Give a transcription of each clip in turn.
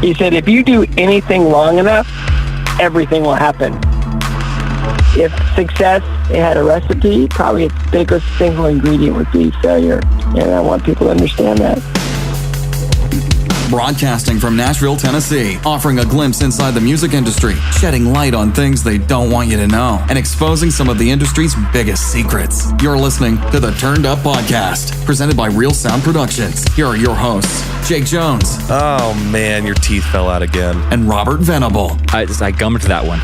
He said, if you do anything long enough, everything will happen. If success, it had a recipe, probably its biggest single ingredient would be failure. And I want people to understand that. Broadcasting from Nashville, Tennessee, offering a glimpse inside the music industry, shedding light on things they don't want you to know, and exposing some of the industry's biggest secrets. You're listening to the Turned Up Podcast, presented by Real Sound Productions. Here are your hosts, Jake Jones. Oh man, your teeth fell out again. And Robert Venable. I gummed that one.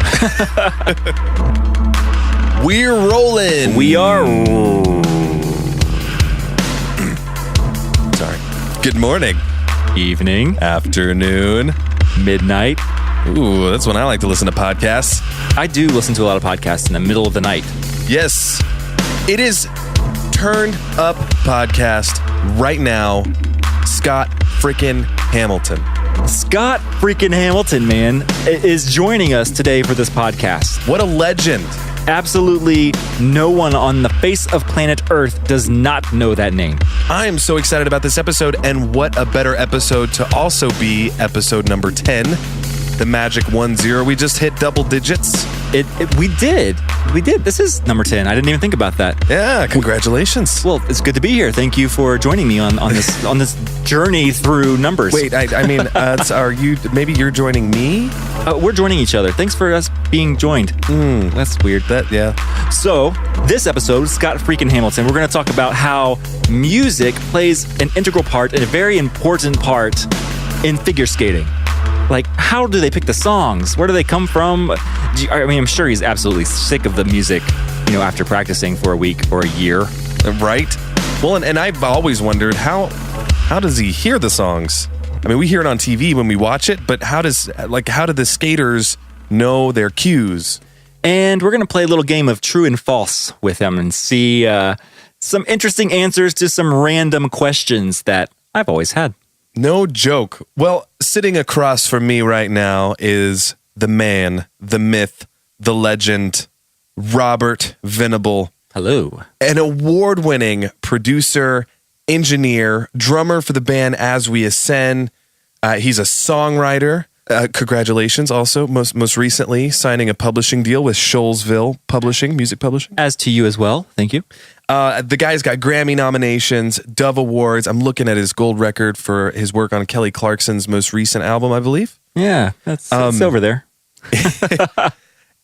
We're rolling. We are. Sorry. Good morning. Evening. Afternoon. Midnight. Ooh, that's when I like to listen to podcasts. I do listen to a lot of podcasts in the middle of the night. Yes. It is Turned Up Podcast right now. Scott Freakin Hamilton. Scott Freakin Hamilton, man, is joining us today for this podcast. What a legend. Absolutely no one on the face of planet Earth does not know that name. I am so excited about this episode, and what a better episode to also be episode number 10. The magic 10. We just hit double digits. We did. This is number 10. I didn't even think about that. Yeah, congratulations. Well, it's good to be here. Thank you for joining me on this journey through numbers. Wait, I mean, are you? Maybe you're joining me? We're joining each other. Thanks for us being joined. That's weird. Yeah. So, this episode, Scott Freakin Hamilton, we're going to talk about how music plays an integral part and a very important part in figure skating. Like, how do they pick the songs? Where do they come from? I mean, I'm sure he's absolutely sick of the music, after practicing for a week or a year. Right? Well, and I've always wondered, how does he hear the songs? I mean, we hear it on TV when we watch it, but how do the skaters know their cues? And we're going to play a little game of true and false with him and see some interesting answers to some random questions that I've always had. No joke. Well, sitting across from me right now is the man, the myth, the legend, Robert Venable. Hello. An award-winning producer, engineer, drummer for the band As We Ascend. He's a songwriter. Congratulations also, most recently, signing a publishing deal with Shoalsville Publishing, music publishing. As to you as well. Thank you. The guy's got Grammy nominations, Dove Awards. I'm looking at his gold record for his work on Kelly Clarkson's most recent album, I believe. Yeah, it's over there.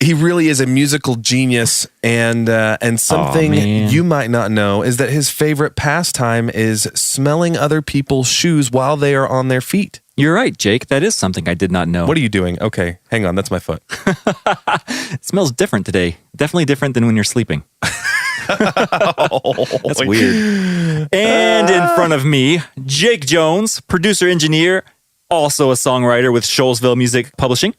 He really is a musical genius, and something you might not know is that his favorite pastime is smelling other people's shoes while they are on their feet. You're right, Jake. That is something I did not know. What are you doing? Okay, hang on. That's my foot. It smells different today. Definitely different than when you're sleeping. That's weird. And in front of me, Jake Jones, producer, engineer, also a songwriter with Shoalsville Music Publishing.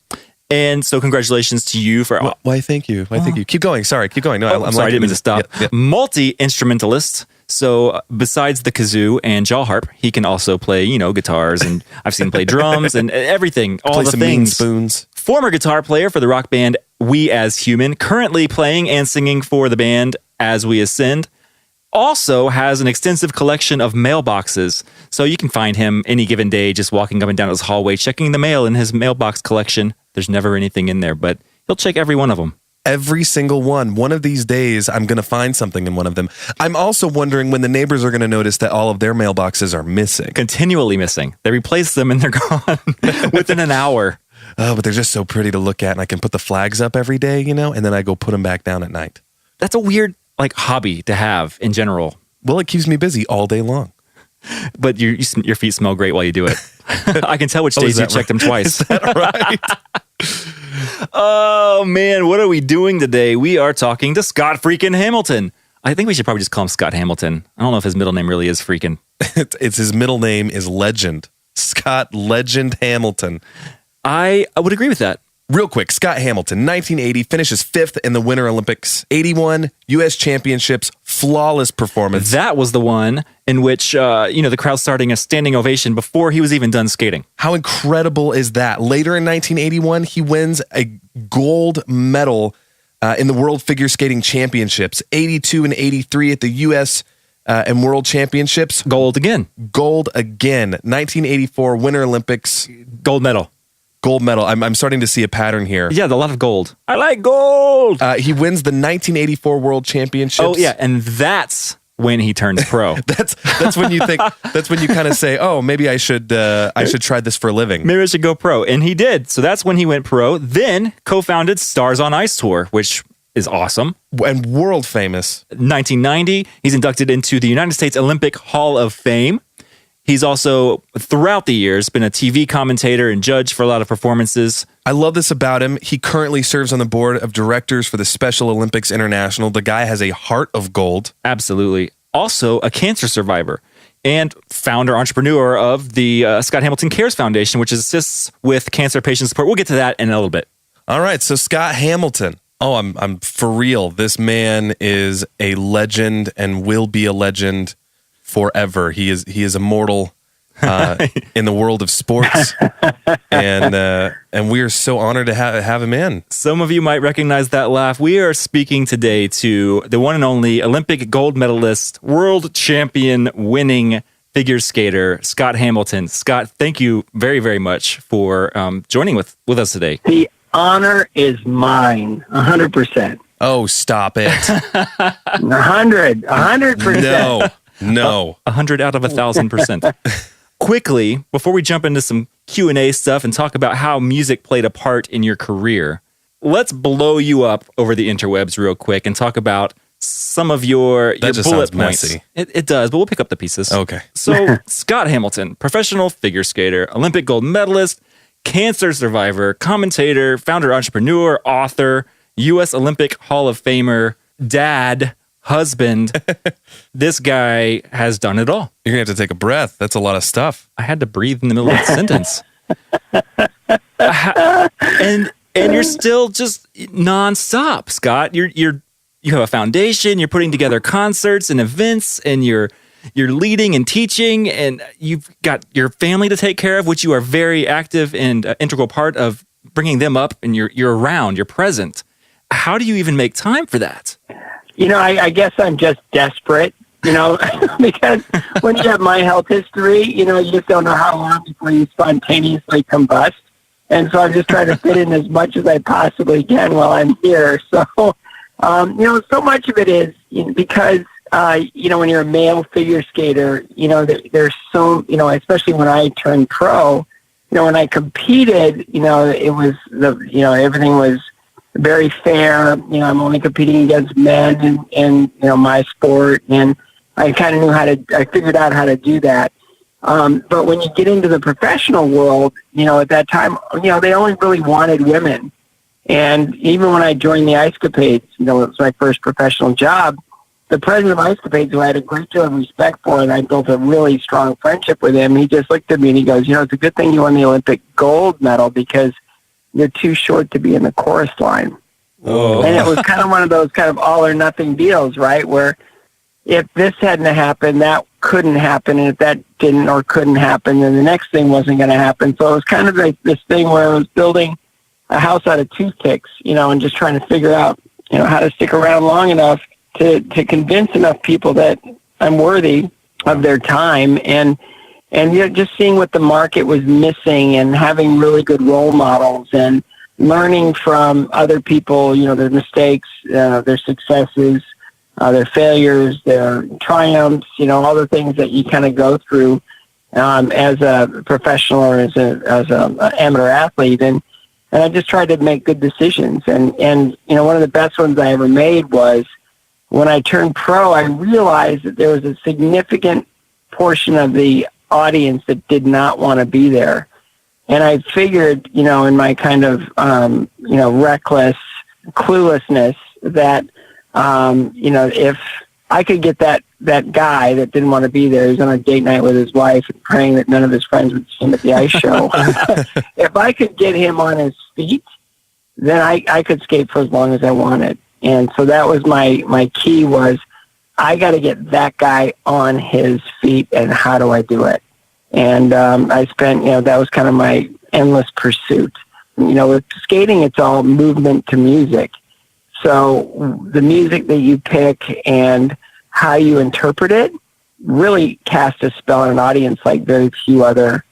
And so congratulations to you for... Why, thank you. Thank you. Keep going. Sorry, keep going. No, I'm sorry, I didn't mean to stop. Yeah. Multi-instrumentalist. So besides the kazoo and jaw harp, he can also play, guitars, and I've seen him play drums and everything, all the things. Mean spoons. Former guitar player for the rock band We As Human, currently playing and singing for the band As We Ascend. Also has an extensive collection of mailboxes. So you can find him any given day just walking up and down his hallway, checking the mail in his mailbox collection. There's never anything in there, but he'll check every one of them. Every single one. One of these days, I'm going to find something in one of them. I'm also wondering when the neighbors are going to notice that all of their mailboxes are missing. Continually missing. They replace them and they're gone within an hour. Oh, but they're just so pretty to look at, and I can put the flags up every day, and then I go put them back down at night. That's a weird, hobby to have in general. Well, it keeps me busy all day long. But your feet smell great while you do it. I can tell which days you checked them twice. Is that right? Oh, man, what are we doing today? We are talking to Scott Freakin Hamilton. I think we should probably just call him Scott Hamilton. I don't know if his middle name really is Freakin. It's his middle name is Legend. Scott Legend Hamilton. I would agree with that. Real quick, Scott Hamilton, 1980, finishes 5th in the Winter Olympics. 81, U.S. Championships, flawless performance. That was the one in which, the crowd starting a standing ovation before he was even done skating. How incredible is that? Later in 1981, he wins a gold medal in the World Figure Skating Championships. 82 and 83 at the U.S. and World Championships. Gold again. Gold again. 1984 Winter Olympics. Gold medal. Gold medal. I'm starting to see a pattern here. Yeah, a lot of gold. I like gold. He wins the 1984 World Championships. Oh, yeah, and that's when he turns pro. That's when you think, that's when you kind of say, oh, maybe I should try this for a living. Maybe I should go pro. And he did. So that's when he went pro. Then co-founded Stars on Ice Tour, which is awesome. And world famous. 1990, he's inducted into the United States Olympic Hall of Fame. He's also, throughout the years, been a TV commentator and judge for a lot of performances. I love this about him. He currently serves on the board of directors for the Special Olympics International. The guy has a heart of gold. Absolutely. Also a cancer survivor and founder, entrepreneur of the Scott Hamilton Cares Foundation, which assists with cancer patient support. We'll get to that in a little bit. All right, so Scott Hamilton. Oh, I'm for real. This man is a legend and will be a legend forever. He is immortal in the world of sports, and we are so honored to have him in. Some of you might recognize that laugh. We are speaking today to the one and only Olympic gold medalist, world champion winning figure skater, Scott Hamilton. Scott, thank you very, very much for joining with us today. The honor is mine, 100%. Oh, stop it. 100%. No. 100 out of 1,000%. Quickly, before we jump into some Q&A stuff and talk about how music played a part in your career, let's blow you up over the interwebs real quick and talk about some of your bullet points. Messy. It does, but we'll pick up the pieces. Okay. So, Scott Hamilton, professional figure skater, Olympic gold medalist, cancer survivor, commentator, founder, entrepreneur, author, U.S. Olympic Hall of Famer, dad, husband. This guy has done it all. You're going to have to take a breath. That's a lot of stuff. I had to breathe in the middle of the sentence. And you're still just nonstop, Scott. You have a foundation, you're putting together concerts and events, and you're leading and teaching, and you've got your family to take care of, which you are very active and integral part of bringing them up, and you're around, you're present. How do you even make time for that? I guess I'm just desperate, because when you have my health history, you just don't know how long before you spontaneously combust. And so I'm just trying to fit in as much as I possibly can while I'm here. So, so much of it is because, when you're a male figure skater, there's so, especially when I turned pro, when I competed, it was everything was very fair. I'm only competing against men in my sport, and I kind of I figured out how to do that. But when you get into the professional world, at that time, they only really wanted women. And even when I joined the Ice Capades, it was my first professional job, the president of Ice Capades, who I had a great deal of respect for, and I built a really strong friendship with him, he just looked at me and he goes, it's a good thing you won the Olympic gold medal because you're too short to be in the chorus line. Oh. And it was kind of one of those kind of all or nothing deals, right? Where if this hadn't happened, that couldn't happen. And if that didn't or couldn't happen, then the next thing wasn't going to happen. So it was kind of like this thing where I was building a house out of toothpicks, and just trying to figure out, how to stick around long enough to convince enough people that I'm worthy of their time. And just seeing what the market was missing and having really good role models and learning from other people, their mistakes, their successes, their failures, their triumphs, all the things that you kind of go through as a professional or as an amateur athlete. And I just tried to make good decisions. And one of the best ones I ever made was when I turned pro, I realized that there was a significant portion of the audience that did not want to be there. And I figured, in my kind of, reckless cluelessness that, if I could get that guy that didn't want to be there, he's on a date night with his wife and praying that none of his friends would see him at the ice show. If I could get him on his feet, then I could skate for as long as I wanted. And so that was my key was, I got to get that guy on his feet, and how do I do it? And I spent, that was kind of my endless pursuit. With skating, it's all movement to music. So the music that you pick and how you interpret it really cast a spell on an audience like very few other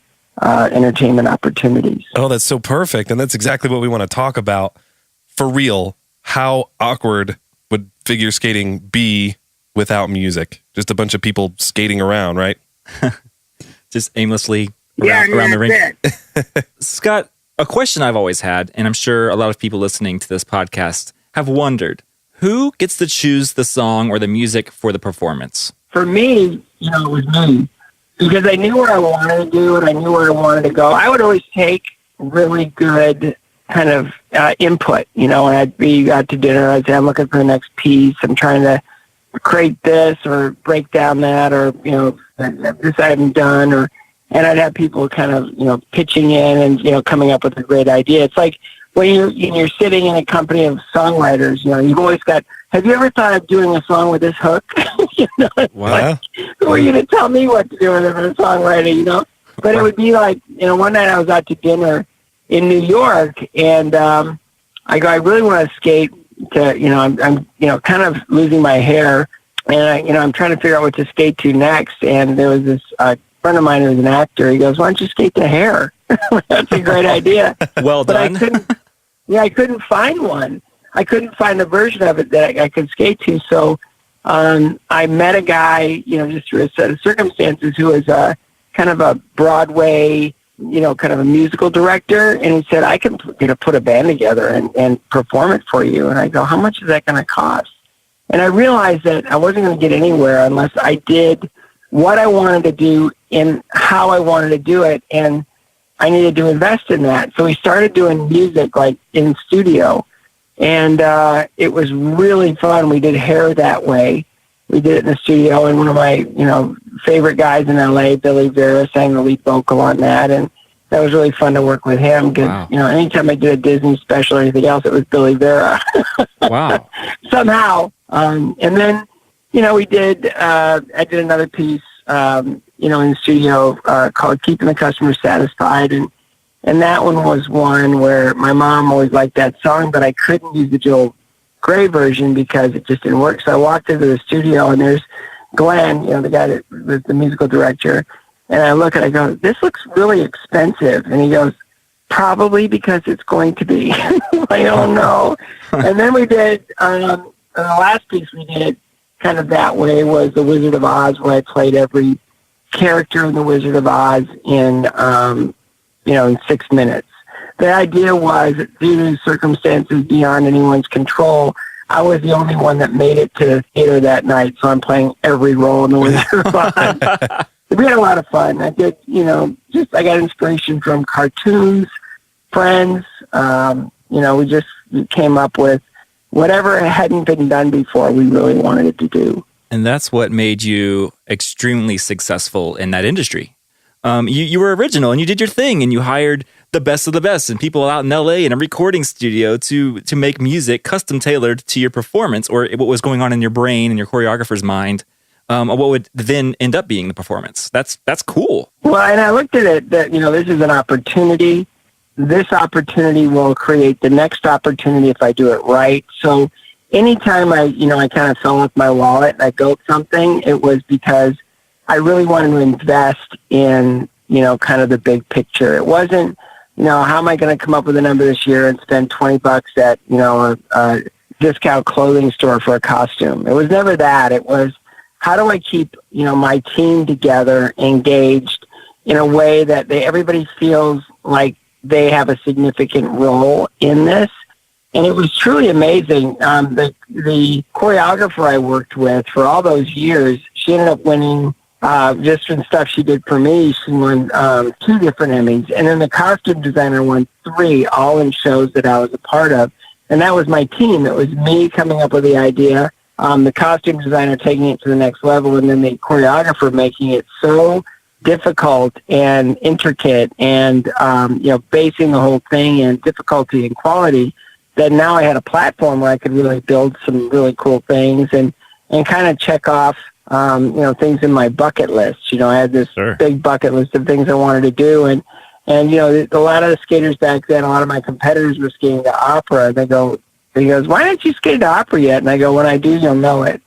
entertainment opportunities. Oh, that's so perfect. And that's exactly what we want to talk about. For real, how awkward would figure skating be without music? Just a bunch of people skating around, right? Just aimlessly around the rink. Scott, a question I've always had, and I'm sure a lot of people listening to this podcast have wondered, who gets to choose the song or the music for the performance? For me, it was me. Because I knew what I wanted to do and I knew where I wanted to go. I would always take really good kind of input, when I'd be out to dinner. I'd say, I'm looking for the next piece. I'm trying to create this or break down that, or, this I haven't done, and I'd have people kind of, pitching in and, coming up with a great idea. It's like when you're sitting in a company of songwriters, you've always got, have you ever thought of doing a song with this hook? Wow. Like, who are you to tell me what to do with a songwriter, But it would be like, one night I was out to dinner in New York, and I go, I really want to skate to, I'm kind of losing my hair, and I'm trying to figure out what to skate to next. And there was this friend of mine who's an actor. He goes, why don't you skate to hair? That's a great idea. Well done. I couldn't find one. I couldn't find a version of it that I could skate to. So I met a guy, just through a set of circumstances, who was kind of a Broadway, kind of a musical director. And he said, I can put a band together and perform it for you. And I go, how much is that going to cost? And I realized that I wasn't going to get anywhere unless I did what I wanted to do and how I wanted to do it. And I needed to invest in that. So we started doing music like in studio. And it was really fun. We did hair that way. We did it in the studio, and one of my, favorite guys in L.A., Billy Vera, sang the lead vocal on that, and that was really fun to work with him because, anytime I did a Disney special or anything else, it was Billy Vera. Wow. Somehow. And then, we did, I did another piece, in the studio called Keeping the Customer Satisfied, and that one was one where my mom always liked that song, but I couldn't use the Joel Gray version because it just didn't work. So I walked into the studio, and there's Glenn, the guy that was the musical director, and I look and I go, this looks really expensive. And he goes, probably because it's going to be. I don't know. And then we did, the last piece we did kind of that way was The Wizard of Oz, where I played every character in The Wizard of Oz in 6 minutes. The idea was, due to circumstances beyond anyone's control, I was the only one that made it to the theater that night, so I'm playing every role in The Wizard of Oz. We had a lot of fun. I did, I got inspiration from cartoons, friends. We just came up with whatever hadn't been done before we really wanted it to do. And that's what made you extremely successful in that industry. You were original and you did your thing, and you hired the best of the best and people out in LA in a recording studio to make music custom tailored to your performance or what was going on in your brain and your choreographer's mind. What would then end up being the performance. That's cool. Well, and I looked at it that, this is an opportunity. This opportunity will create the next opportunity if I do it right. So anytime I kind of fell off my wallet and I built something, it was because I really wanted to invest in, kind of the big picture. It wasn't, how am I going to come up with a number this year and spend $20 at, a discount clothing store for a costume. It was never that. It was, how do I keep, my team together, engaged in a way that everybody feels like they have a significant role in this? And it was truly amazing. The choreographer I worked with for all those years, she ended up winning, just from stuff she did for me, she won 2 different Emmys. And then the costume designer won 3, all in shows that I was a part of. And that was my team. It was me coming up with the idea, the costume designer taking it to the next level, and then the choreographer making it so difficult and intricate and, basing the whole thing in difficulty and quality that now I had a platform where I could really build some really cool things and kind of check off, things in my bucket list. I had this big bucket list of things I wanted to do. And a lot of the skaters back then, a lot of my competitors were skating to opera. He goes, why don't you skate to opera yet? And I go, when I do, you'll know it.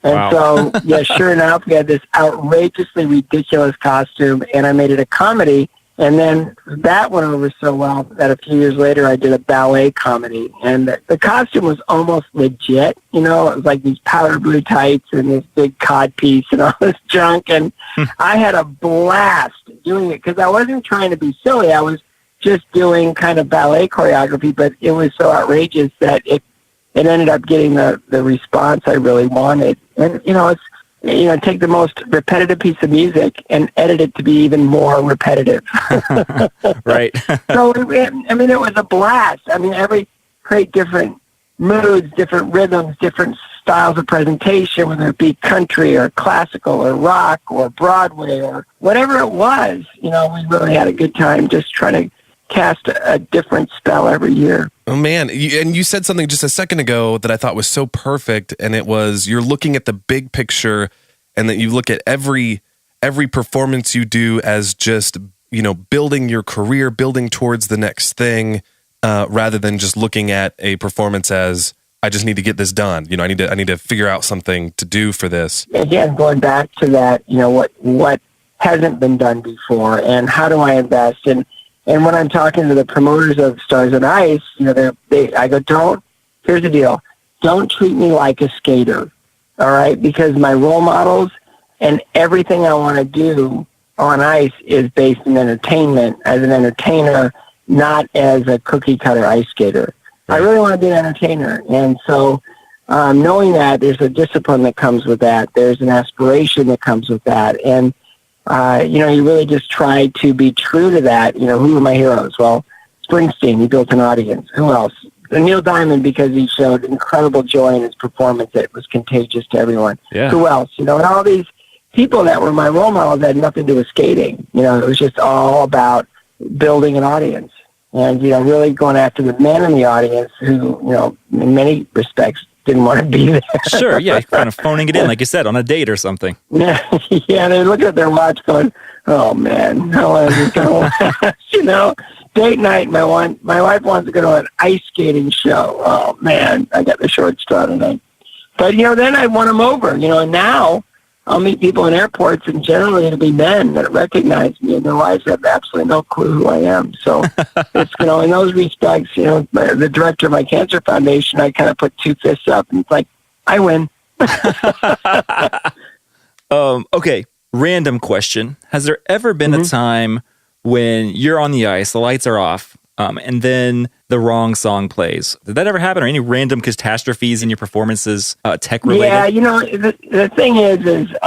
And Wow. so, yeah, sure enough, we had this outrageously ridiculous costume, and I made it a comedy. And then that went over so well that a few years later, I did a ballet comedy. And the costume was almost legit. You know, it was like these powder blue tights and this big cod piece and all this junk. And I had a blast doing it because I wasn't trying to be silly. I was just doing kind of ballet choreography, but it was so outrageous that it ended up getting the response I really wanted. And, take the most repetitive piece of music and edit it to be even more repetitive. Right. So, it was a blast. Create different moods, different rhythms, different styles of presentation, whether it be country or classical or rock or Broadway or whatever it was. We really had a good time just trying to cast a different spell every year. Oh man, you said something just a second ago that I thought was so perfect, and it was you're looking at the big picture, and that you look at every performance you do as just building your career, building towards the next thing, rather than just looking at a performance as I just need to get this done. I need to figure out something to do for this. Again, going back to that, what hasn't been done before, and how do I invest in. And when I'm talking to the promoters of Stars on Ice, I go, here's the deal. Don't treat me like a skater, all right? Because my role models and everything I want to do on ice is based in entertainment, as an entertainer, not as a cookie-cutter ice skater. I really want to be an entertainer. And so knowing that, there's a discipline that comes with that. There's an aspiration that comes with that. And you really just try to be true to that. Who are my heroes? Well, Springsteen, he built an audience. Who else? Neil Diamond, because he showed incredible joy in his performance that was contagious to everyone. Yeah. Who else? And all these people that were my role models had nothing to do with skating. It was just all about building an audience and, really going after the men in the audience who, in many respects, didn't want to be there. Sure, yeah, kind of phoning it in, like you said, on a date or something. Yeah, they're looking at their watch going, oh, man, how long is this going to last? Date night, my wife wants to go to an ice skating show. Oh, man, I got the short straw tonight. But, then I want them over, and now I'll meet people in airports, and generally it'll be men that recognize me, and their wives have absolutely no clue who I am. So it's, in those respects, the director of my cancer foundation, I kind of put two fists up, and it's like, I win. Okay, random question. Has there ever been a time when you're on the ice, the lights are off, and then the wrong song plays? Did that ever happen, or any random catastrophes in your performances, tech related? Yeah, the thing is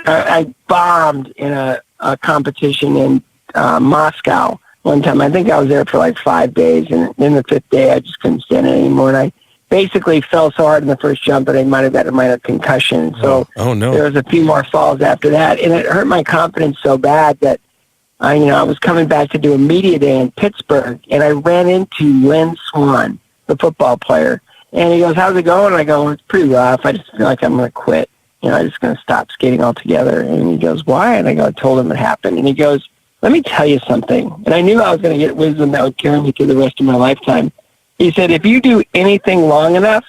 I bombed in a competition in Moscow one time. I think I was there for like 5 days, and in the fifth day I just couldn't stand it anymore, and I basically fell so hard in the first jump that I might have got a minor concussion. So there was a few more falls after that, and it hurt my confidence so bad that I was coming back to do a media day in Pittsburgh, and I ran into Lynn Swan, the football player. And he goes, how's it going? And I go, it's pretty rough. I just feel like I'm going to quit. I'm just going to stop skating altogether. And he goes, why? And I told him it happened. And he goes, let me tell you something. And I knew I was going to get wisdom that would carry me through the rest of my lifetime. He said, if you do anything long enough,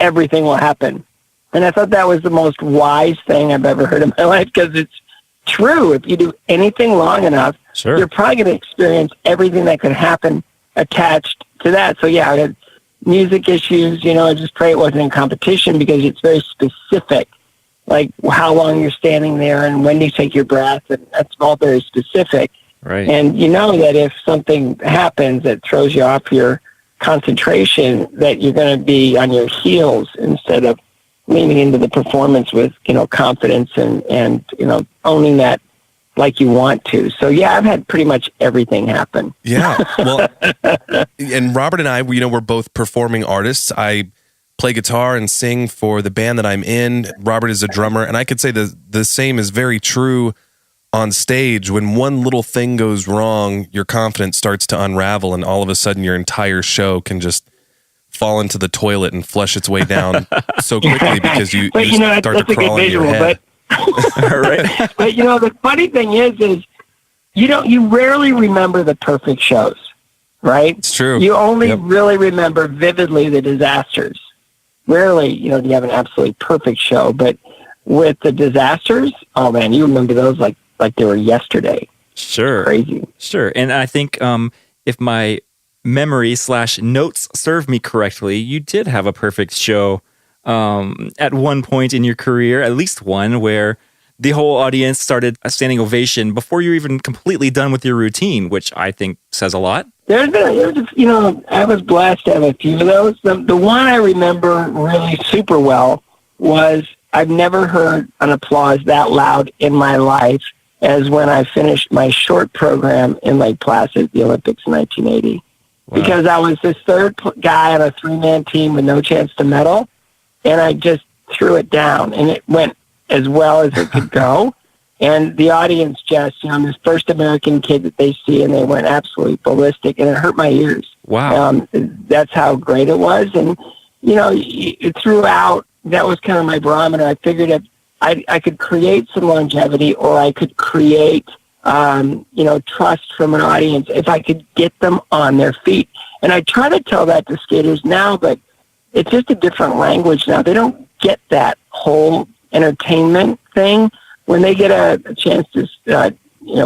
everything will happen. And I thought that was the most wise thing I've ever heard in my life, because it's true. If you do anything long enough, sure, you're probably going to experience everything that could happen attached to that. So yeah, I had music issues, I just pray it wasn't in competition, because it's very specific, like how long you're standing there and when you take your breath, and that's all very specific. Right. And that if something happens that throws you off your concentration, that you're going to be on your heels instead of leaning into the performance with, confidence and owning that like you want to. So yeah, I've had pretty much everything happen. Yeah. Well, and Robert and I, we're both performing artists. I play guitar and sing for the band that I'm in. Robert is a drummer, and I could say the same is very true on stage. When one little thing goes wrong, your confidence starts to unravel, and all of a sudden your entire show can just fall into the toilet and flush its way down so quickly because you start to crawl into your head. Right. But the funny thing is you rarely remember the perfect shows, right? It's true. You only really remember vividly the disasters. rarely, do you have an absolutely perfect show. But with the disasters, oh man, you remember those like they were yesterday. Sure. Crazy. Sure. And I think if my memory/notes serve me correctly, you did have a perfect show at one point in your career, at least one, where the whole audience started a standing ovation before you're even completely done with your routine, which I think says a lot. I was blessed to have a few of those. The one I remember really super well was I've never heard an applause that loud in my life as when I finished my short program in Lake Placid at the Olympics in 1980. Wow. Because I was this third guy on a 3-man team with no chance to medal, and I just threw it down, and it went as well as it could go. And the audience just, I'm this first American kid that they see, and they went absolutely ballistic, and it hurt my ears. Wow. That's how great it was. And, throughout, that was kind of my barometer. I figured if I could create some longevity, or I could create, trust from an audience if I could get them on their feet. And I try to tell that to skaters now, but it's just a different language now. They don't get that whole entertainment thing. When they get a chance to,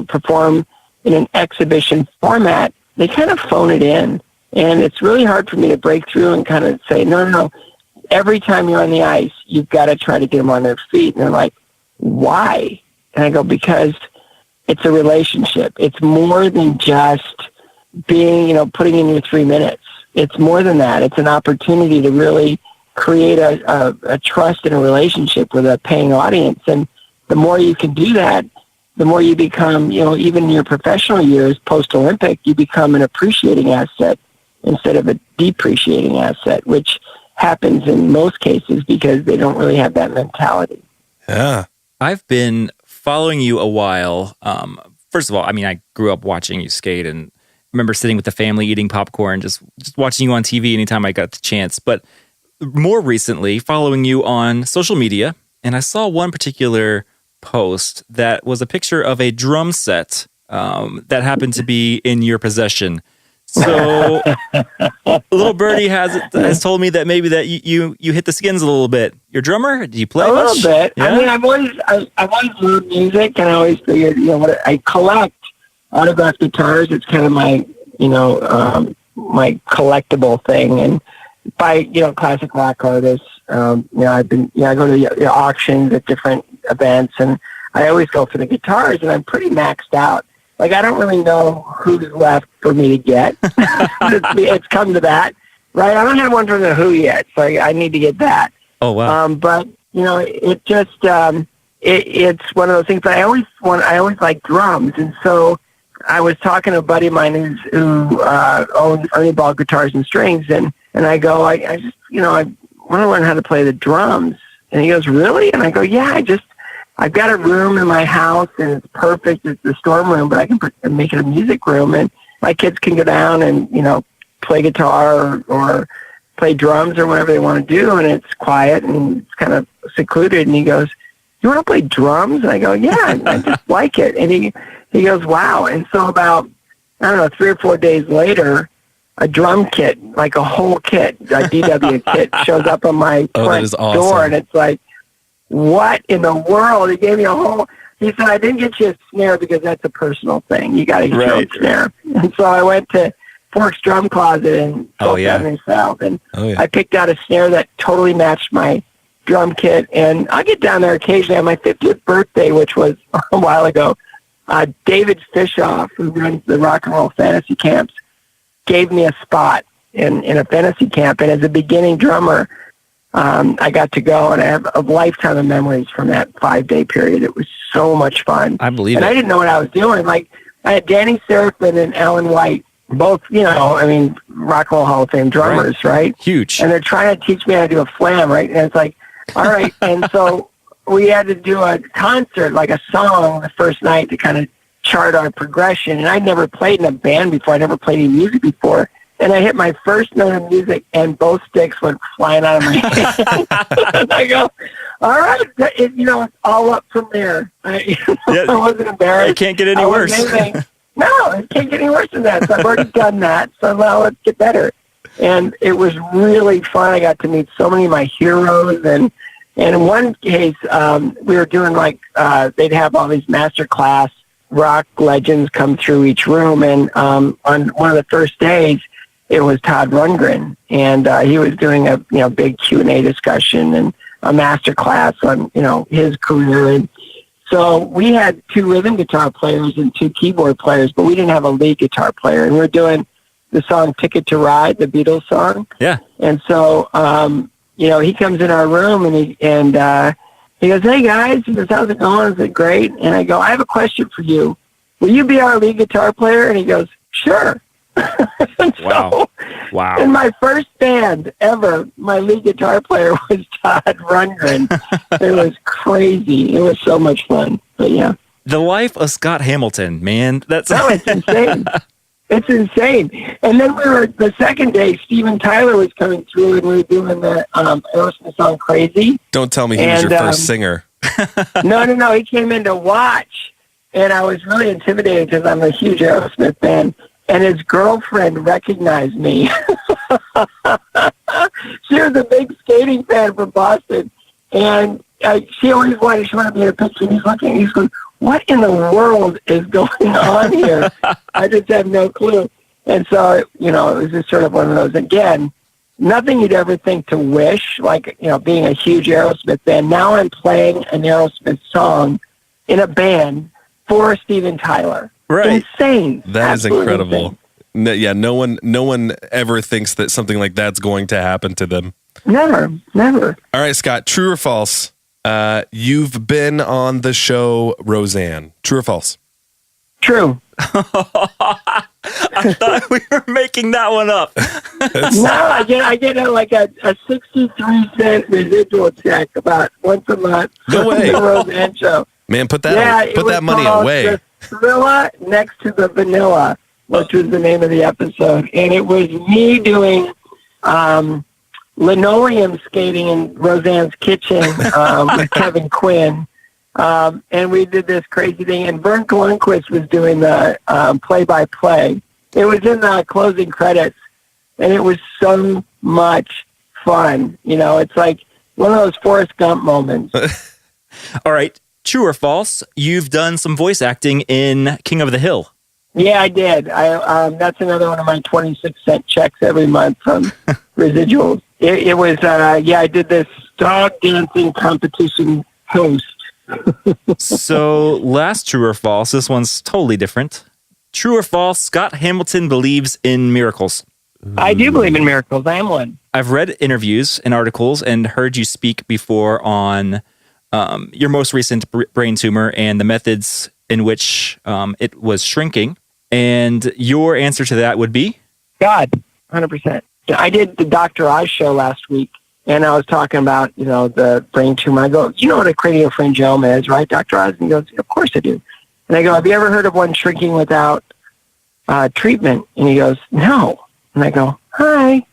perform in an exhibition format, they kind of phone it in. And it's really hard for me to break through and kind of say, no. Every time you're on the ice, you've got to try to get them on their feet. And they're like, why? And I go, because it's a relationship. It's more than just being, putting in your 3 minutes. It's more than that. It's an opportunity to really create a trust and a relationship with a paying audience. And the more you can do that, the more you become, even in your professional years, post-Olympic, you become an appreciating asset instead of a depreciating asset, which happens in most cases because they don't really have that mentality. Yeah. I've been following you a while. First of all, I grew up watching you skate and remember sitting with the family eating popcorn, just watching you on TV anytime I got the chance. But more recently, following you on social media, and I saw one particular post that was a picture of a drum set that happened to be in your possession. So little birdie has told me that maybe that you hit the skins a little bit. You're a drummer? Do you play a much? little bit? Yeah? I've always loved music, and I always figured, I collect autographed guitars. It's kind of my, my collectible thing. And by, classic rock artists, I go to the auctions at different events, and I always go for the guitars, and I'm pretty maxed out. Like, I don't really know who's left for me to get. It's come to that, right? I don't have one from the Who yet, so I need to get that. Oh, wow. But, it just, it's one of those things. But I always like drums. And so I was talking to a buddy of mine who owns Ernie Ball Guitars and Strings, and I go, I just, I want to learn how to play the drums. And he goes, really? And I go, yeah, I've got a room in my house, and it's perfect. It's the storm room, but I can make it a music room, and my kids can go down and, play guitar or play drums or whatever they want to do, and it's quiet and it's kind of secluded. And he goes, you want to play drums? And I go, yeah, I just like it. And he goes, wow. And so about, 3 or 4 days later, a drum kit, like a whole kit, a DW kit, shows up on my front door, and it's like, what in the world? He gave me he said, I didn't get you a snare because that's a personal thing. You got to get your own snare. And so I went to Fork's Drum Closet in Avenue South, and I picked out a snare that totally matched my drum kit. And I get down there occasionally on my 50th birthday, which was a while ago. David Fishoff, who runs the rock and roll fantasy camps, gave me a spot in a fantasy camp. And as a beginning drummer, I got to go, and I have a lifetime of memories from that 5-day period. It was so much fun. I believe it. And I didn't know what I was doing. Like, I had Danny Serafin and Alan White, both, Rock and Roll Hall of Fame drummers, right? Huge. And they're trying to teach me how to do a flam, right? And it's like, all right. And so we had to do a concert, like a song, the first night to kind of chart our progression. And I'd never played in a band before. I never played any music before. And I hit my first note of music, and both sticks went flying out of my hand. And I go, all right, it's all up from there. I wasn't embarrassed. It can't get any worse. No, it can't get any worse than that. So I've already done that. So now let's get better. And it was really fun. I got to meet so many of my heroes. And in one case, we were doing they'd have all these master class rock legends come through each room. And on one of the first days, it was Todd Rundgren. And he was doing a big Q&A discussion and a master class on, his career. And so we had 2 rhythm guitar players and 2 keyboard players, but we didn't have a lead guitar player. And we were doing the song Ticket to Ride, the Beatles song. Yeah. And so, he comes in our room and he goes, "Hey guys," he goes, "how's it going? Is it great?" And I go, "I have a question for you. Will you be our lead guitar player?" And he goes, "Sure." Wow. Wow. In my first band ever, my lead guitar player was Todd Rundgren. It was crazy. It was so much fun. But yeah. The life of Scott Hamilton, man. It's insane. It's insane. And then the second day, Steven Tyler was coming through and we were doing the Aerosmith song Crazy. Don't tell me he was your first singer. No. He came in to watch. And I was really intimidated because I'm a huge Aerosmith fan. And his girlfriend recognized me. She was a big skating fan from Boston. And she always wanted to be in a picture. And he's going, "What in the world is going on here?" I just have no clue. And so, it was just sort of one of those, again, nothing you'd ever think to wish, being a huge Aerosmith fan. Now I'm playing an Aerosmith song in a band for Steven Tyler. Right. Insane. That is Absolutely incredible. insane. No one ever thinks that something like that's going to happen to them. Never. All right, Scott, true or false? You've been on the show Roseanne. True or false? True. I thought we were making that one up. No, I get a 63-cent residual check about once a month. No way. The Roseanne show. Man, put that money away. The Thrilla Next to the Vanilla, which was the name of the episode. And it was me doing linoleum skating in Roseanne's kitchen with Kevin Quinn. And we did this crazy thing. And Vern Lundquist was doing the play-by-play. It was in the closing credits. And it was so much fun. It's like one of those Forrest Gump moments. All right. True or false? You've done some voice acting in King of the Hill. Yeah, I did. That's another one of my 26-cent checks every month from residuals. It was, I did this dog dancing competition host. So, last true or false, this one's totally different. True or false, Scott Hamilton believes in miracles. I do believe in miracles. I am one. I've read interviews and articles and heard you speak before on your most recent brain tumor and the methods in which it was shrinking. And your answer to that would be? God, 100%. I did the Dr. Oz show last week, and I was talking about, the brain tumor. I go, "You know what a craniopharyngioma is, right, Dr. Oz?" And he goes, "Of course I do." And I go, "Have you ever heard of one shrinking without treatment?" And he goes, "No." And I go, "Hi."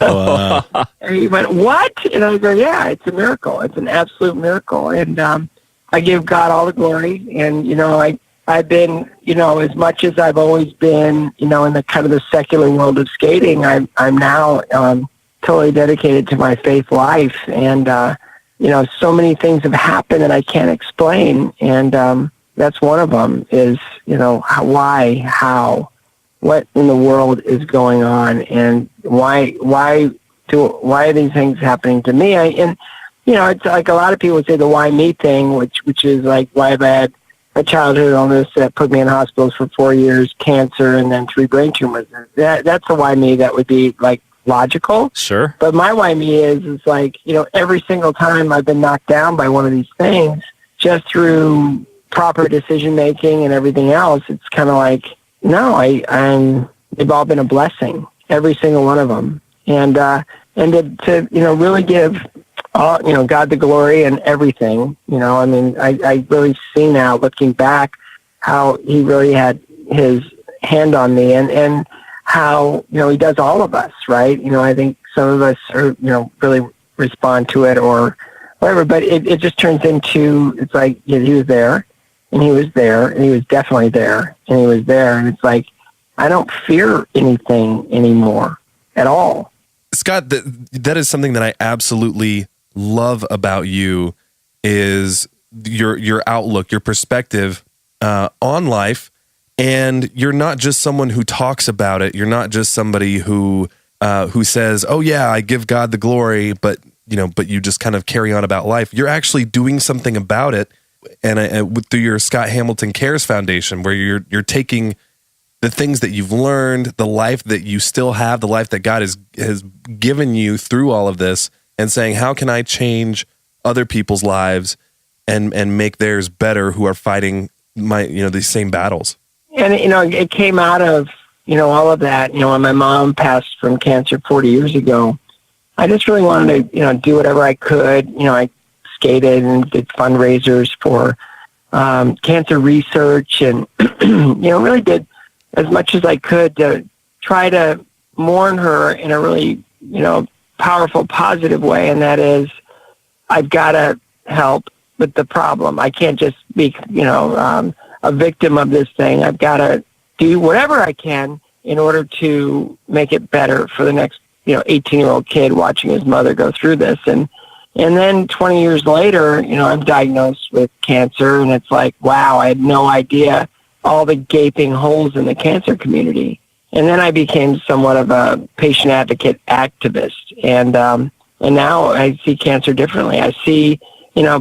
Wow. And he went, "What?" And I go, "Yeah, it's a miracle. It's an absolute miracle." And I give God all the glory. And, I've been, as much as I've always been, in the kind of the secular world of skating, I'm now totally dedicated to my faith life. And, so many things have happened that I can't explain. And that's one of them is, how, what in the world is going on, and why are these things happening to me? It's like a lot of people say the why me thing, which is like, why have I had a childhood illness that put me in hospitals for 4 years, cancer, and then 3 brain tumors. That's a why me that would be like logical. Sure. But my why me is like, every single time I've been knocked down by one of these things, just through proper decision making and everything else, it's kind of like, no, they've all been a blessing, every single one of them. And to really give God the glory and everything, I really see now, looking back, how he really had his hand on me and how, he does all of us, right? I think some of us are, really respond to it or whatever, but it just turns into, it's like, he was there and he was there and he was definitely there and he was there. And it's like, I don't fear anything anymore. at all. Scott, that is something that I absolutely love about you, is your outlook, your perspective on life. And you're not just someone who talks about it. You're not just somebody who says, "Oh yeah, I give God the glory," but you just kind of carry on about life. You're actually doing something about it, and through your Scott Hamilton Cares Foundation, where you're taking the things that you've learned, the life that you still have, the life that God has given you through all of this, and saying, "How can I change other people's lives and make theirs better who are fighting these same battles?" And, it came out of, all of that. When my mom passed from cancer 40 years ago, I just really wanted to, do whatever I could. I skated and did fundraisers for cancer research and, really did as much as I could to try to mourn her in a really, powerful, positive way. And that is, I've got to help with the problem. I can't just be, a victim of this thing. I've got to do whatever I can in order to make it better for the next, 18-year-old kid watching his mother go through this. And then 20 years later, I'm diagnosed with cancer, and it's like, wow, I had no idea all the gaping holes in the cancer community. And then I became somewhat of a patient advocate activist. And now I see cancer differently. I see,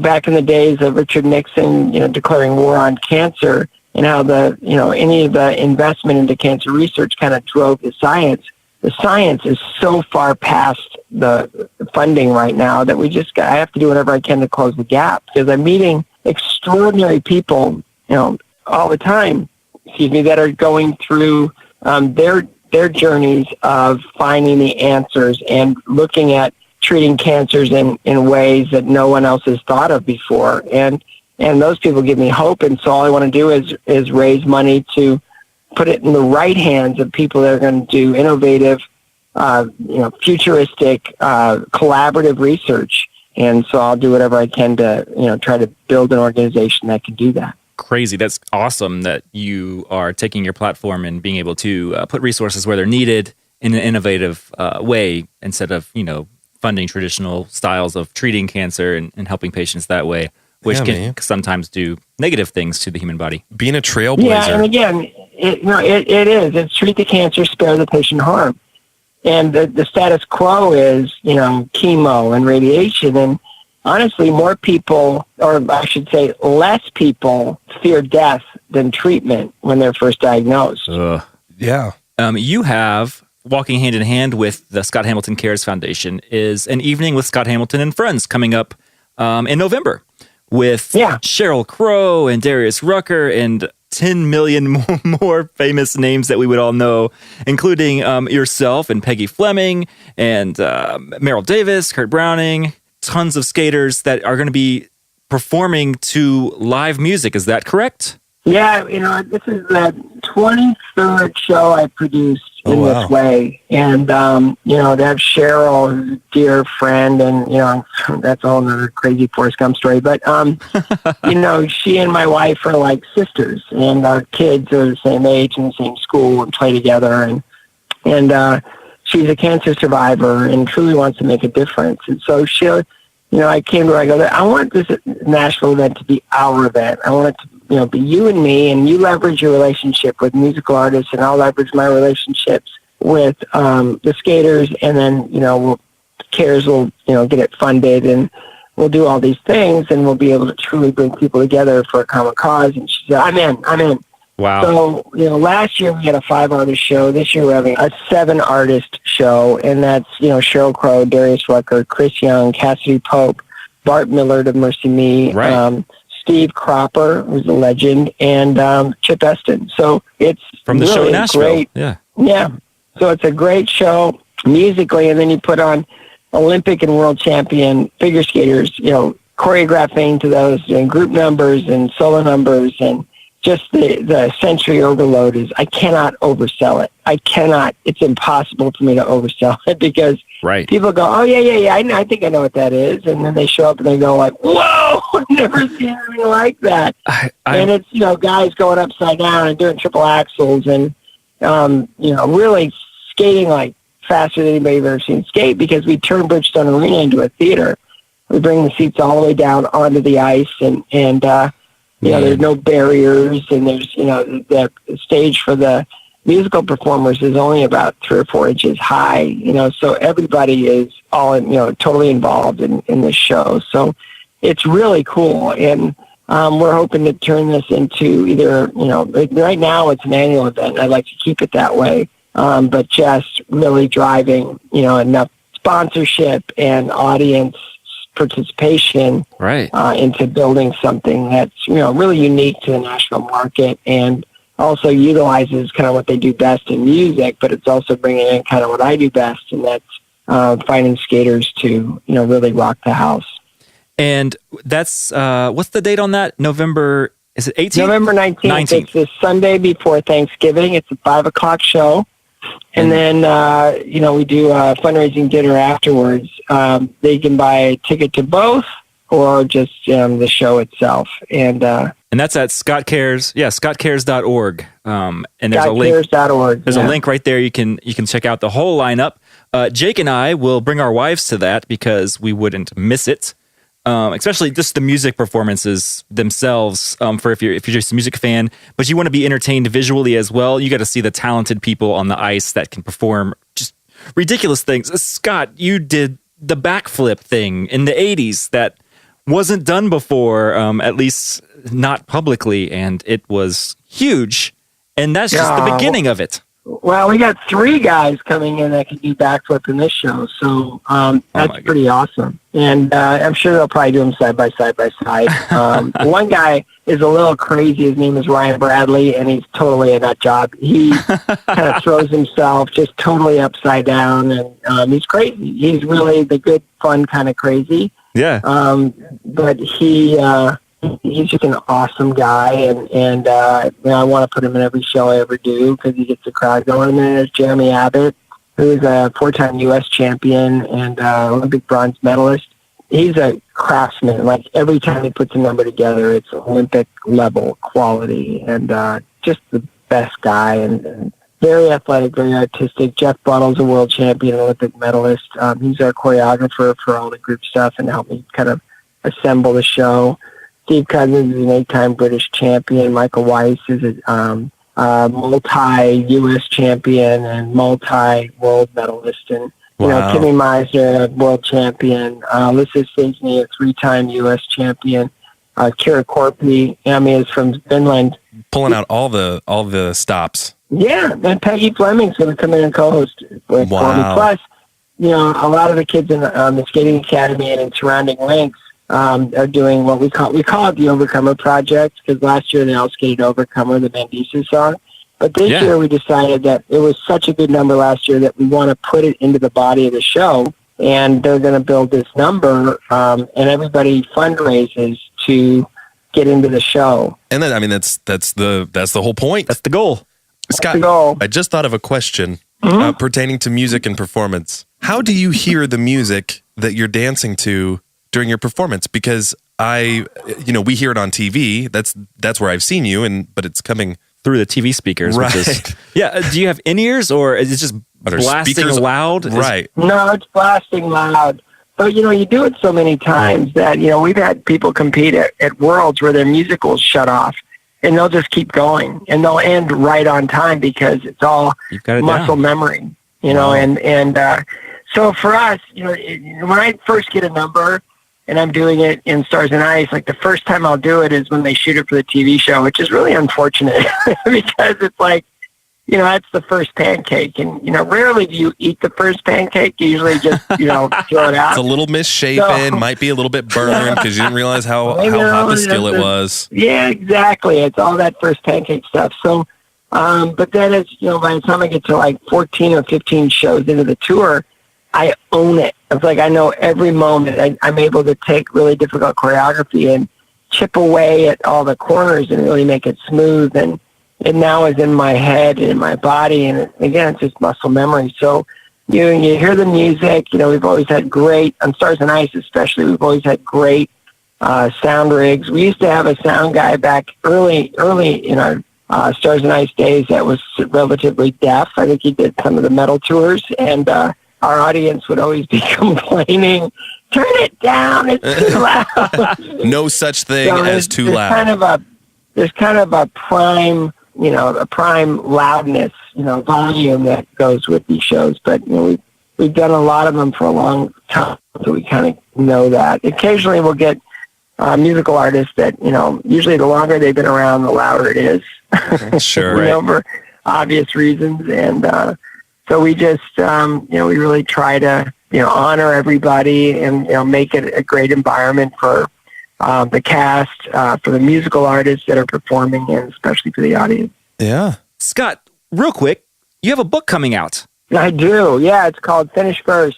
back in the days of Richard Nixon, declaring war on cancer, and how any of the investment into cancer research kind of drove the science. The science is so far past the funding right now that I have to do whatever I can to close the gap, because I'm meeting extraordinary people, all the time, that are going through their journeys of finding the answers and looking at treating cancers in ways that no one else has thought of before. And those people give me hope. And so all I want to do is raise money to put it in the right hands of people that are going to do innovative, futuristic, collaborative research. And so I'll do whatever I can to, try to build an organization that can do that. Crazy. That's awesome that you are taking your platform and being able to put resources where they're needed in an innovative way, instead of, funding traditional styles of treating cancer and helping patients that way, which can sometimes do negative things to the human body. Being a trailblazer. Yeah, and again, it is. It's treat the cancer, spare the patient harm. And the status quo is, chemo and radiation. And honestly, more people, or I should say less people, fear death than treatment when they're first diagnosed. Yeah. You have, walking hand in hand with the Scott Hamilton Cares Foundation, is an evening with Scott Hamilton and friends coming up in November with Sheryl Crow and Darius Rucker and 10 million more famous names that we would all know, including yourself and Peggy Fleming and Meryl Davis, Kurt Browning, tons of skaters that are going to be performing to live music. Is that correct? Yeah, this is the 23rd show I produced in this way. And, to have Cheryl, who's a dear friend, and, that's all another crazy Forrest Gump story. But, she and my wife are like sisters, and our kids are the same age and the same school and play together. And she's a cancer survivor and truly wants to make a difference. And so I came to her, I go, I want this Nashville event to be our event. I want it to, be you and me, and you leverage your relationship with musical artists, and I'll leverage my relationships with the skaters, and then, CARES will, get it funded, and we'll do all these things, and we'll be able to truly bring people together for a common cause. And she said, I'm in. Wow. So, last year we had a 5-artist show. This year we're having a 7-artist show, and that's, Sheryl Crow, Darius Rucker, Chris Young, Cassidy Pope, Bart Millard of Mercy Me, right. Steve Cropper, who's a legend, and Chip Eston. So it's from the really show in Nashville. Great. Yeah. So it's a great show musically, and then you put on Olympic and world champion figure skaters, choreographing to those, group numbers and solo numbers, and just the sensory overload is, I cannot oversell it. It's impossible for me to oversell it, because people go, oh, yeah, I think I know what that is. And then they show up and they go like, whoa, I've never seen anything like that. And it's, guys going upside down and doing triple axels and, really skating like faster than anybody's ever seen skate because we turn Bridgestone Arena into a theater. We bring the seats all the way down onto the ice, and there's no barriers, and there's, the stage for the musical performers is only about 3 or 4 inches high, so everybody is all, totally involved in this show. So it's really cool. And we're hoping to turn this into either, right now it's an annual event. I'd like to keep it that way. But just really driving, enough sponsorship and audience participation into building something that's, really unique to the national market and also utilizes kind of what they do best in music, but it's also bringing in kind of what I do best, and that's finding skaters to, really rock the house. And that's, what's the date on that? November, is it 18th? November 19th. It's the Sunday before Thanksgiving. It's a 5:00 show. And then, we do a fundraising dinner afterwards. They can buy a ticket to both or just the show itself. And that's at Scott Cares, scottcares.org. And there's a link. Scottcares.org. There's a link right there. You can check out the whole lineup. Jake and I will bring our wives to that because we wouldn't miss it. Especially just the music performances themselves. For if you're just a music fan, but you want to be entertained visually as well, you got to see the talented people on the ice that can perform just ridiculous things. Scott, you did the backflip thing in the 80s that wasn't done before, at least not publicly, and it was huge. And that's just the beginning of it. Well, we got 3 guys coming in that can do backflip in this show, so that's pretty awesome. And I'm sure they'll probably do them side by side. One guy is a little crazy. His name is Ryan Bradley, and he's totally a nut job. He kind of throws himself just totally upside down, and he's crazy. He's really the good, fun kind of crazy. Yeah. But he's just an awesome guy, and I want to put him in every show I ever do because he gets the crowd going. And then there's Jeremy Abbott, who is a 4-time U.S. champion and Olympic bronze medalist. He's a craftsman. Like, every time he puts a number together, it's Olympic-level quality, and just the best guy, and very athletic, very artistic. Jeff Buttle's a world champion, Olympic medalist. He's our choreographer for all the group stuff and helped me kind of assemble the show. Steve Cousins is an 8-time British champion. Michael Weiss is a multi-U.S. champion and multi-world medalist. And, Kimmy Meisner, a world champion. Alyssa Sisney, a 3-time U.S. champion. Kira Korpi, is from Finland. Pulling out all the stops. Yeah, and Peggy Fleming's going to come in and co-host with Korpi. Plus, a lot of the kids in the Skating Academy and in surrounding links are doing what we call it the Overcomer Project, because last year they all skated Overcomer, the Van Diesel song. But this year we decided that it was such a good number last year that we want to put it into the body of the show, and they're going to build this number, and everybody fundraises to get into the show. And then, that's the whole point. That's the goal. Scott, I just thought of a question pertaining to music and performance. How do you hear the music that you're dancing to during your performance? Because we hear it on TV. That's where I've seen you, but it's coming through the TV speakers. Right. Which is, do you have in-ears, or is it just blasting speakers loud? Right. No, it's blasting loud. But, you do it so many times that, we've had people compete at Worlds where their music will shut off, and they'll just keep going, and they'll end right on time because it's all muscle memory, and so for us, when I first get a number and I'm doing it in Stars and Ice, like the first time I'll do it is when they shoot it for the TV show, which is really unfortunate because it's like, that's the first pancake. And, rarely do you eat the first pancake. You usually just, throw it out. It's a little misshapen, might be a little bit burned because you didn't realize how hot the skillet was. Yeah, exactly. It's all that first pancake stuff. So, but then it's, by the time I get to like 14 or 15 shows into the tour, I own it. It's like I know every moment. I'm able to take really difficult choreography and chip away at all the corners and really make it smooth. And it now is in my head and in my body. And again, it's just muscle memory. So you hear the music. We've always had great, on Stars and Ice especially, we've always had great sound rigs. We used to have a sound guy back early in our Stars and Ice Days that was relatively deaf. I think he did some of the metal tours, and our audience would always be complaining, "Turn it down, it's too loud." No such thing as too loud. There's kind of a prime, a prime loudness, volume that goes with these shows. But we've done a lot of them for a long time, so we kind of know that. Occasionally, we'll get musical artists that usually the longer they've been around, the louder it is. Sure, for obvious reasons, and so we just we really try to honor everybody and make it a great environment for the cast, for the musical artists that are performing, and especially for the audience. Yeah. Scott, real quick, you have a book coming out. I do. Yeah, it's called Finish First.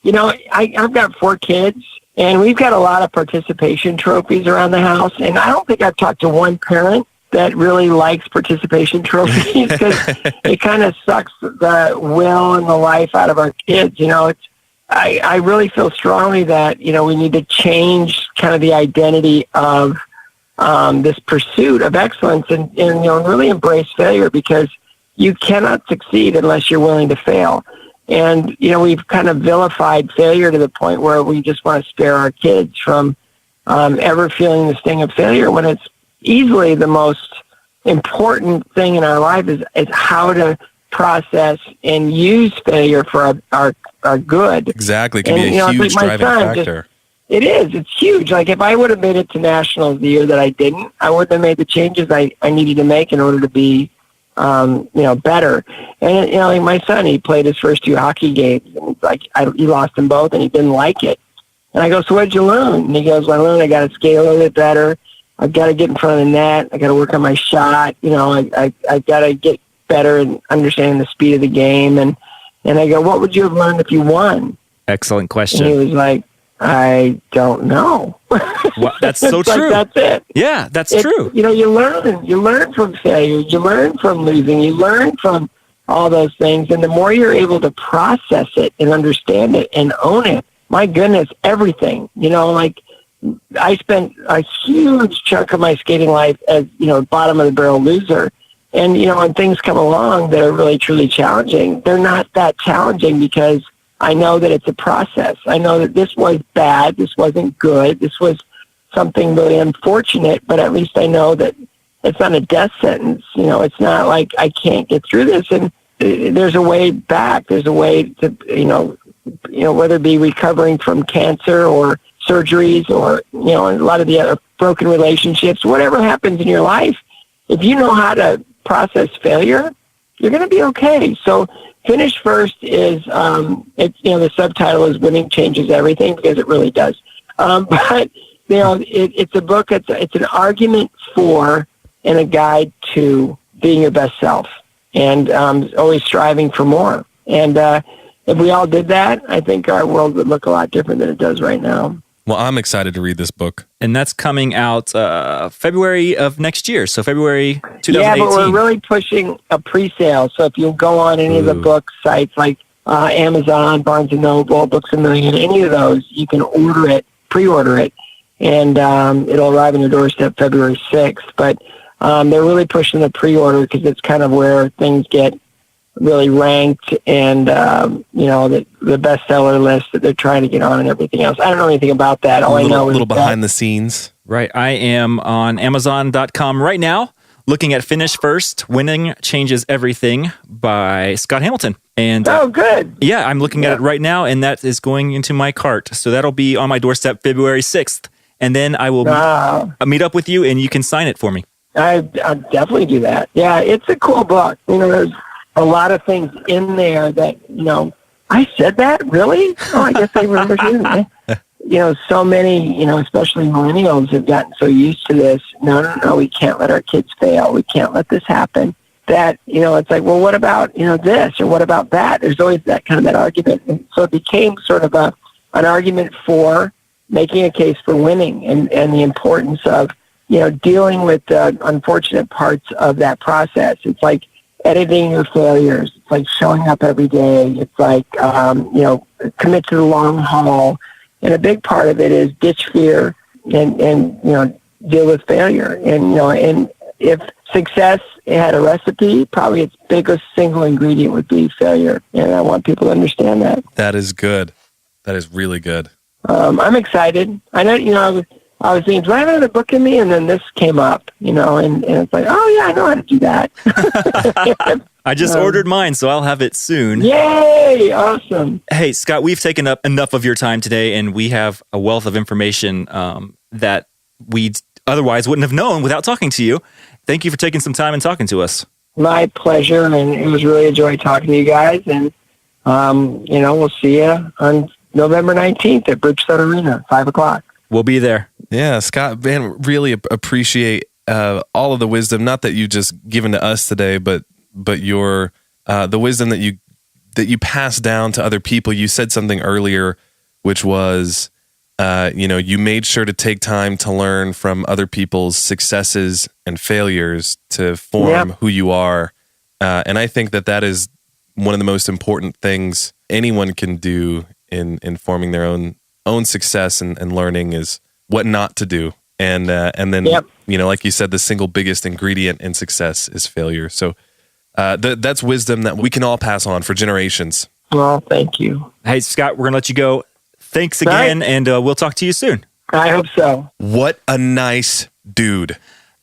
I've got 4 kids, and we've got a lot of participation trophies around the house, and I don't think I've talked to one parent that really likes participation trophies, because it kind of sucks the will and the life out of our kids. I really feel strongly that, we need to change kind of the identity of this pursuit of excellence and really embrace failure, because you cannot succeed unless you're willing to fail. And, we've kind of vilified failure to the point where we just want to spare our kids from ever feeling the sting of failure, when it's easily the most important thing in our life is how to process and use failure for our good. Exactly. It can be a huge driving factor. It is. It's huge. Like, if I would have made it to nationals the year that I didn't, I wouldn't have made the changes I needed to make in order to be, better. And, like my son, he played his first 2 hockey games, and it's like, he lost them both, and he didn't like it. And I go, "So what'd you learn?" And he goes, "Well, I learned I got to skate a little bit better. I've got to get in front of the net. I got to work on my shot. I got to get better in understanding the speed of the game." And I go, "What would you have learned if you won?" Excellent question. And he was like, "I don't know." Well, that's so true. That's it. Yeah, that's true. You learn from failure. You learn from losing. You learn from all those things. And the more you're able to process it and understand it and own it, my goodness, everything, I spent a huge chunk of my skating life as, bottom of the barrel loser. And, when things come along that are really, truly challenging, they're not that challenging because I know that it's a process. I know that this was bad. This wasn't good. This was something really unfortunate, but at least I know that it's not a death sentence. It's not like I can't get through this. And there's a way back. There's a way to, whether it be recovering from cancer or surgeries or, a lot of the other broken relationships, whatever happens in your life, if you know how to process failure, you're going to be okay. So Finish First is, the subtitle is Winning Changes Everything, because it really does. But, it's a book, it's an argument for and a guide to being your best self, and always striving for more. And if we all did that, I think our world would look a lot different than it does right now. Well, I'm excited to read this book. And that's coming out February of next year. So February 2018. Yeah, but we're really pushing a pre-sale. So if you go on any of the book sites like Amazon, Barnes & Noble, Books A Million, any of those, you can pre-order it, and it'll arrive on your doorstep February 6th. But they're really pushing the pre-order because it's kind of where things get really ranked, and the bestseller list that they're trying to get on and everything else. I don't know anything about that. All I know is a little behind the scenes. Right. I am on Amazon.com right now looking at Finish First, Winning Changes Everything by Scott Hamilton. And oh, good. Yeah, I'm looking at it right now, and that is going into my cart. So that'll be on my doorstep February 6th. And then I will meet up with you, and you can sign it for me. I'll definitely do that. Yeah, it's a cool book. There's a lot of things in there that, I said that? Really? Oh, I guess I remember hearing that. So many, especially millennials have gotten so used to this. No, we can't let our kids fail. We can't let this happen. That, it's like, well, what about, this or what about that? There's always that argument. And so it became sort of an argument for making a case for winning and the importance of, dealing with the unfortunate parts of that process. It's like editing your failures. It's like showing up every day. It's like, commit to the long haul. And a big part of it is ditch fear and deal with failure. And if success it had a recipe, probably its biggest single ingredient would be failure. And I want people to understand that. That is good. That is really good. I'm excited. I know, I was thinking, do I have another book in me? And then this came up, and it's like, oh, yeah, I know how to do that. I just ordered mine, so I'll have it soon. Yay! Awesome. Hey, Scott, we've taken up enough of your time today, and we have a wealth of information that we otherwise wouldn't have known without talking to you. Thank you for taking some time and talking to us. My pleasure, and it was really a joy talking to you guys. And, we'll see you on November 19th at Bridgestone Arena, 5 o'clock. We'll be there. Yeah, Scott, man, really appreciate all of the wisdom, not that you just given to us today, but your the wisdom that you pass down to other people. You said something earlier, which was, you made sure to take time to learn from other people's successes and failures to form who you are. And I think that is one of the most important things anyone can do in forming their own success and learning is what not to do. And then, like you said, the single biggest ingredient in success is failure. So that's wisdom that we can all pass on for generations. Well, thank you. Hey, Scott, we're going to let you go. Thanks again, and we'll talk to you soon. I hope so. What a nice dude.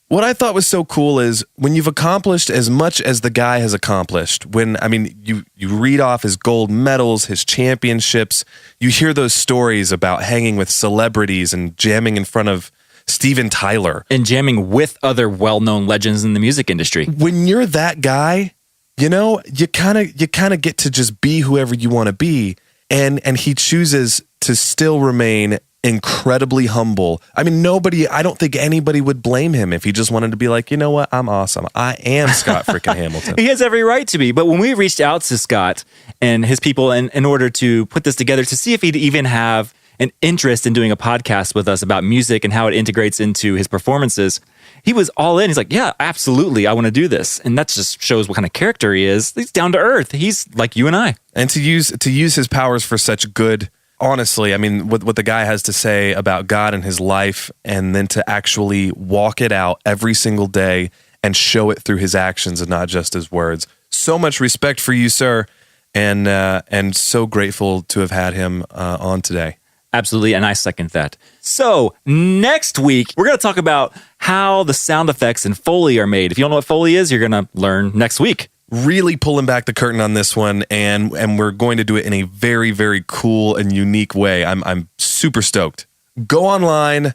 What I thought was so cool is when you've accomplished as much as the guy has accomplished, you read off his gold medals, his championships, you hear those stories about hanging with celebrities and jamming in front of Steven Tyler. And jamming with other well-known legends in the music industry. When you're that guy, you kind of get to just be whoever you want to be. And he chooses to still remain incredibly humble. I mean, I don't think anybody would blame him if he just wanted to be like, you know what, I'm awesome. I am Scott freaking Hamilton. He has every right to be. But when we reached out to Scott and his people in order to put this together to see if he'd even have an interest in doing a podcast with us about music and how it integrates into his performances, he was all in. He's like, yeah, absolutely, I want to do this. And that just shows what kind of character he is. He's down to earth. He's like you and I. And to use his powers for such good, honestly, I mean, what the guy has to say about God and his life, and then to actually walk it out every single day and show it through his actions and not just his words. So much respect for you, sir, and so grateful to have had him on today. Absolutely, and I second that. So, next week, we're going to talk about how the sound effects and Foley are made. If you don't know what Foley is, you're going to learn next week. Really pulling back the curtain on this one, and we're going to do it in a very, very cool and unique way. I'm super stoked. Go online,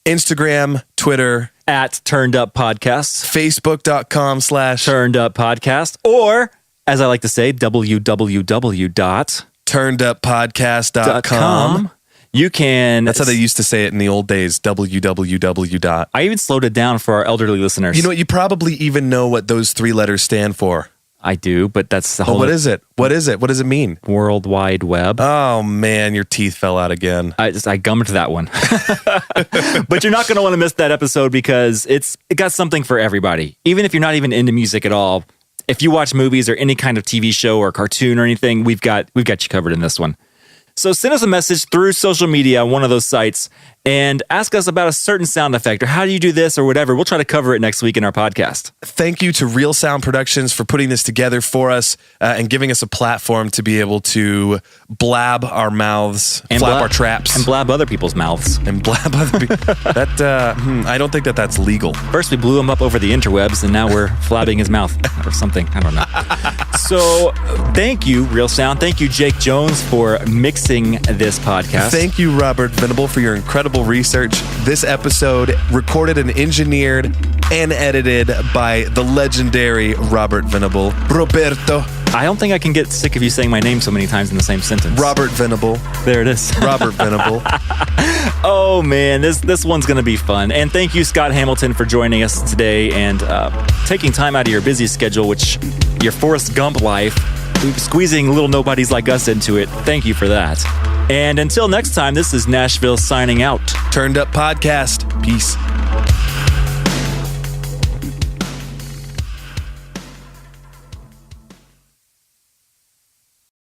Instagram, Twitter. At Turned Up Podcasts. Facebook.com/Turned Up Podcast. Or, as I like to say, www.turneduppodcast.com. You can... That's how they used to say it in the old days, www. I even slowed it down for our elderly listeners. You know what? You probably even know what those three letters stand for. I do, but that's the whole... What is it? What is it? What does it mean? World Wide Web. Oh, man, your teeth fell out again. I gummed that one. But you're not going to want to miss that episode because it got something for everybody. Even if you're not even into music at all, if you watch movies or any kind of TV show or cartoon or anything, we've got you covered in this one. So send us a message through social media on one of those sites and ask us about a certain sound effect or how do you do this or whatever. We'll try to cover it next week in our podcast. Thank you to Real Sound Productions for putting this together for us and giving us a platform to be able to blab our mouths, and flap our traps. And blab other people's mouths. And blab other people. I don't think that's legal. First we blew him up over the interwebs and now we're flabbing his mouth or something. I don't know. So thank you, Real Sound. Thank you, Jake Jones, for mixing this podcast. Thank you, Robert Venable, for your incredible research. This episode recorded and engineered and edited by the legendary Robert Venable. Roberto. I don't think I can get sick of you saying my name so many times in the same sentence. Robert Venable. There it is. Robert Venable. Oh man, this one's going to be fun. And thank you, Scott Hamilton, for joining us today and taking time out of your busy schedule, which your Forrest Gump life, squeezing little nobodies like us into it. Thank you for that. And until next time, this is Nashville signing out. Turned Up Podcast. Peace.